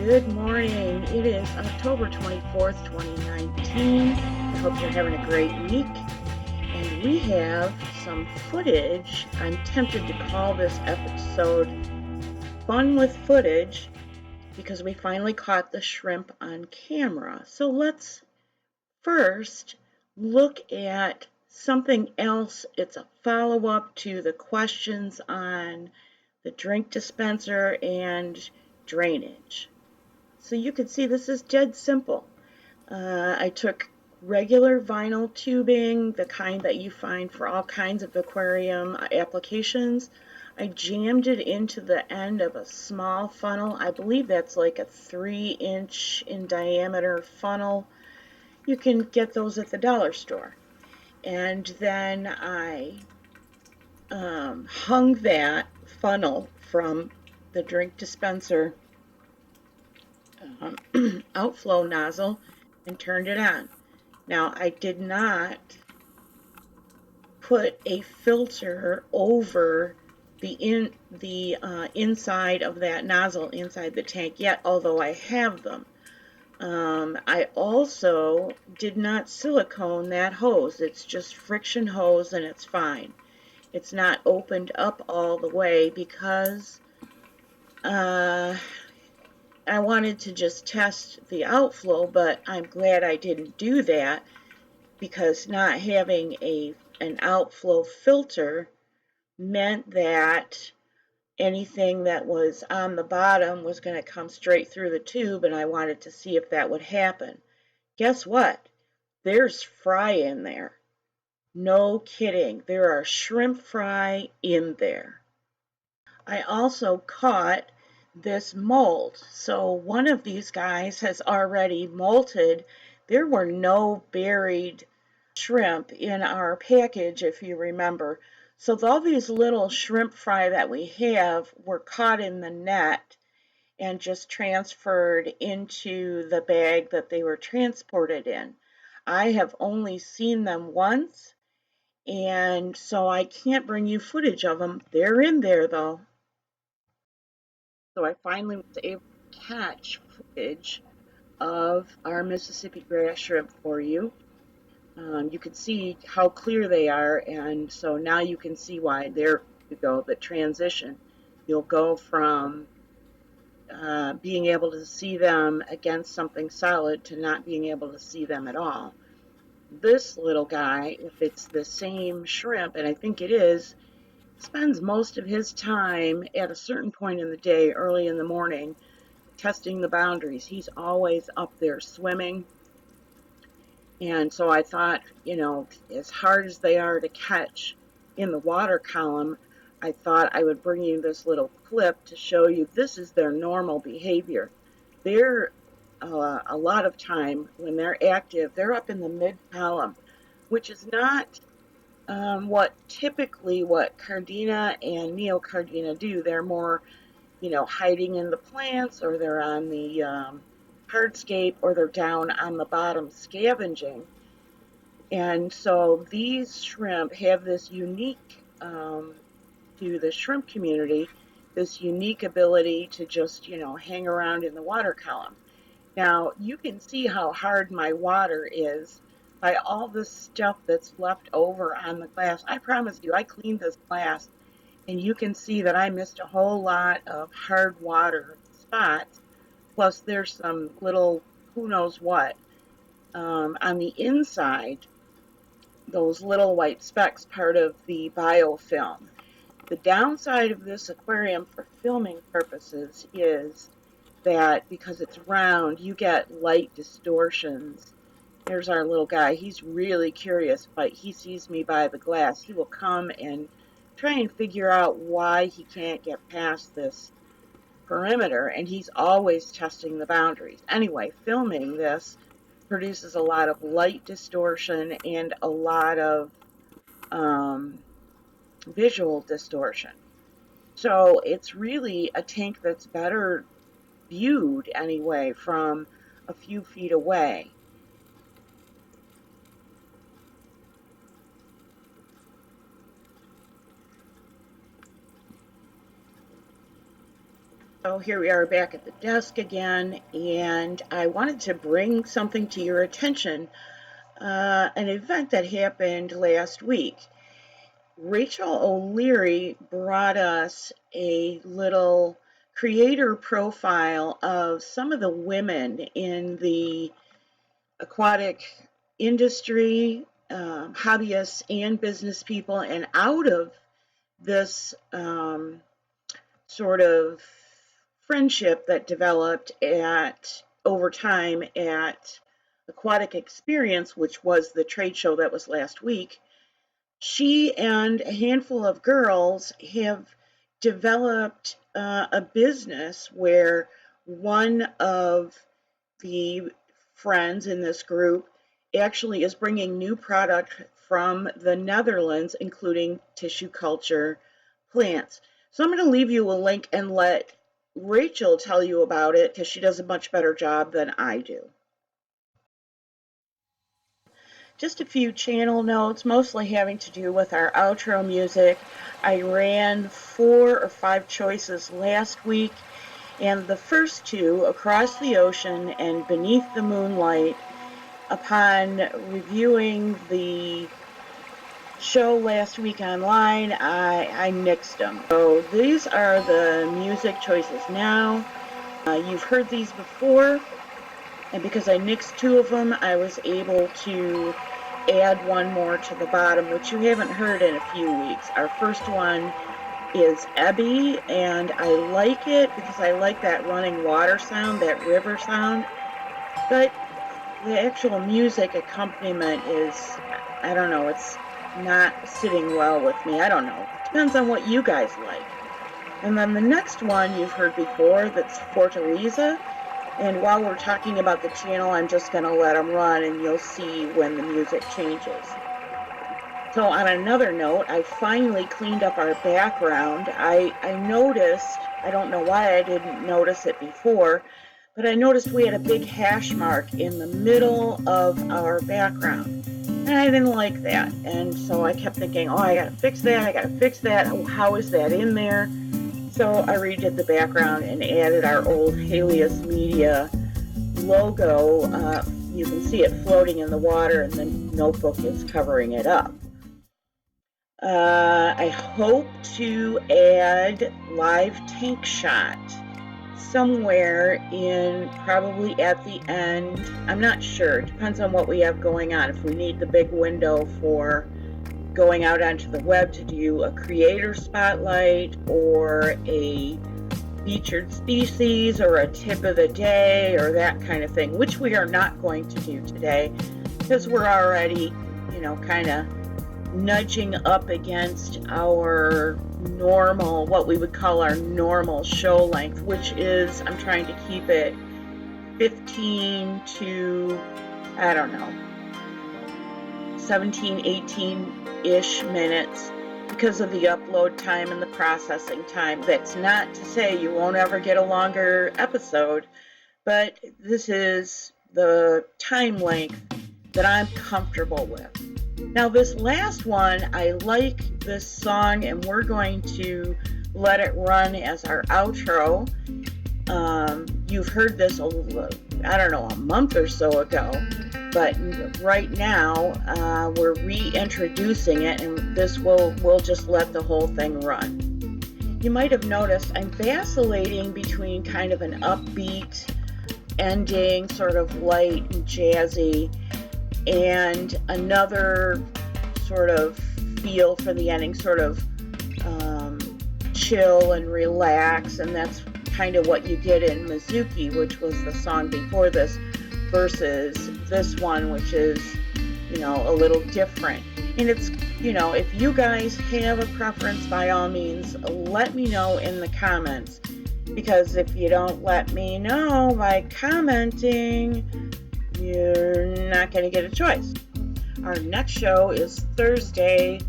Good morning. It is October 24th, 2019. I hope you're having a great week. And we have some footage. I'm tempted to call this episode Fun with Footage because we finally caught the shrimp on camera. So let's first look at something else. It's a follow-up to the questions on the drink dispenser and drainage. So you can see this is dead simple. I took regular vinyl tubing, the kind that you find for all kinds of aquarium applications. I jammed it into the end of a small funnel. I believe that's like a 3-inch in diameter funnel. You can get those at the dollar store. And then I hung that funnel from the drink dispenser outflow nozzle and turned it on. Now, I did not put a filter over the inside of that nozzle inside the tank yet, although I have them. I also did not silicone that hose. It's just friction hose and it's fine. It's not opened up all the way because I wanted to just test the outflow, but I'm glad I didn't do that because not having an outflow filter meant that anything that was on the bottom was going to come straight through the tube, and I wanted to see if that would happen. Guess what? There's fry in there. No kidding. There are shrimp fry in there. I also caught this molt. So one of these guys has already molted. There were no buried shrimp in our package, if you remember. So all these little shrimp fry that we have were caught in the net and just transferred into the bag that they were transported in. I have only seen them once, and so I can't bring you footage of them. They're in there though. So I finally was able to catch footage of our Mississippi grass shrimp for you. You can see how clear they are, and so now you can see why. There you go, the transition. You'll go from being able to see them against something solid to not being able to see them at all. This little guy, if it's the same shrimp, and I think it is, spends most of his time at a certain point in the day, early in the morning, testing the boundaries. He's always up there swimming. And so I thought, as hard as they are to catch in the water column, I thought I would bring you this little clip to show you this is their normal behavior. They're a lot of time when they're active, they're up in the mid column, which is not what Cardina and Neocardina do. They're more, hiding in the plants, or they're on the hardscape, or they're down on the bottom scavenging. And so these shrimp have this unique, to the shrimp community, this unique ability to just, hang around in the water column. Now, you can see how hard my water is by all this stuff that's left over on the glass. I promise you, I cleaned this glass, and you can see that I missed a whole lot of hard water spots. Plus, there's some little, who knows what, on the inside, those little white specks, part of the biofilm. The downside of this aquarium for filming purposes is that because it's round, you get light distortions. There's our little guy. He's really curious, but he sees me by the glass. He will come and try and figure out why he can't get past this perimeter, and he's always testing the boundaries. Anyway, filming this produces a lot of light distortion and a lot of visual distortion. So it's really a tank that's better viewed anyway from a few feet away. So here we are back at the desk again, and I wanted to bring something to your attention, an event that happened last week. Rachel O'Leary brought us a little creator profile of some of the women in the aquatic industry, hobbyists and business people, and out of this sort of friendship that developed at over time at Aquatic Experience, which was the trade show that was last week. She and a handful of girls have developed a business where one of the friends in this group actually is bringing new product from the Netherlands, including tissue culture plants. So I'm going to leave you a link and let Rachel tell you about it because she does a much better job than I do. Just a few channel notes, mostly having to do with our outro music. I ran 4 or 5 choices last week, and the first two, Across the Ocean and Beneath the Moonlight, upon reviewing the show last week online, I nixed them. So these are the music choices now. You've heard these before, and because I nixed 2 of them, I was able to add one more to the bottom, which you haven't heard in a few weeks. Our first one is Ebby, and I like it because I like that running water sound, that river sound, but the actual music accompaniment is, I don't know, it's not sitting well with me. I don't know. It depends on what you guys like. And then the next one you've heard before, that's Fortaleza. And while we're talking about the channel, I'm just going to let them run and you'll see when the music changes. So on another note, I finally cleaned up our background. I noticed, I don't know why I didn't notice it before, but I noticed we had a big hash mark in the middle of our background. And I didn't like that. And so I kept thinking, oh, I gotta fix that, I gotta fix that. Oh, how is that in there? So I redid the background and added our old Halieus Media logo. You can see it floating in the water, and the notebook is covering it up. I hope to add live tank shot somewhere in, probably at the end. I'm not sure. It depends on what we have going on. If we need the big window for going out onto the web to do a creator spotlight or a featured species or a tip of the day or that kind of thing, which we are not going to do today because we're already, kind of nudging up against our normal, what we would call our normal show length, which is, I'm trying to keep it 15 to, I don't know, 17, 18-ish minutes because of the upload time and the processing time. That's not to say you won't ever get a longer episode, but this is the time length that I'm comfortable with. Now this last one, I like this song, and we're going to let it run as our outro. You've heard this, I don't know, a month or so ago, but right now we're reintroducing it, and this we'll just let the whole thing run. You might have noticed I'm vacillating between kind of an upbeat ending, sort of light and jazzy, and another sort of feel for the ending, sort of chill and relax, and that's kind of what you get in Mizuki, which was the song before this, versus this one, which is, a little different. And it's, if you guys have a preference, by all means, let me know in the comments, because if you don't let me know by commenting, you're not going to get a choice. Our next show is Thursday,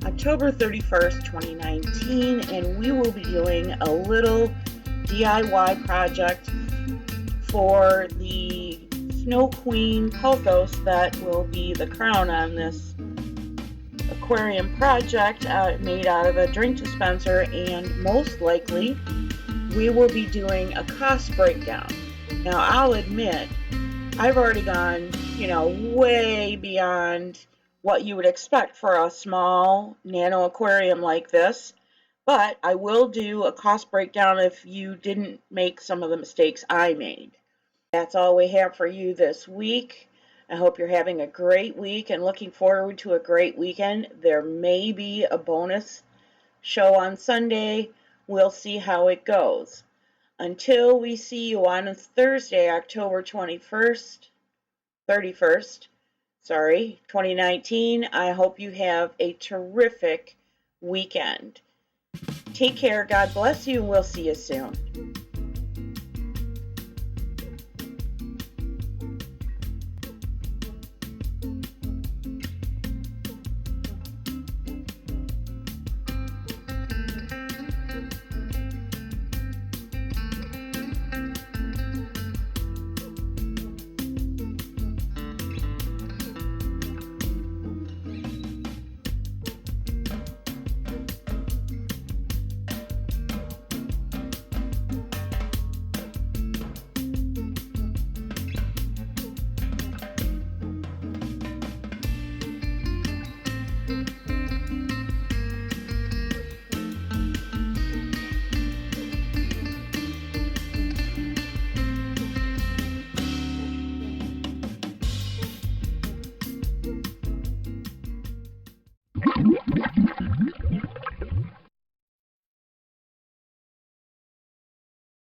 October 31st, 2019, and we will be doing a little DIY project for the Snow Queen pothos that will be the crown on this aquarium project, made out of a drink dispenser, and most likely we will be doing a cost breakdown. Now, I'll admit, I've already gone, way beyond what you would expect for a small nano aquarium like this. But I will do a cost breakdown if you didn't make some of the mistakes I made. That's all we have for you this week. I hope you're having a great week and looking forward to a great weekend. There may be a bonus show on Sunday. We'll see how it goes. Until we see you on Thursday, October 31st, 2019, I hope you have a terrific weekend. Take care. God bless you. We'll see you soon.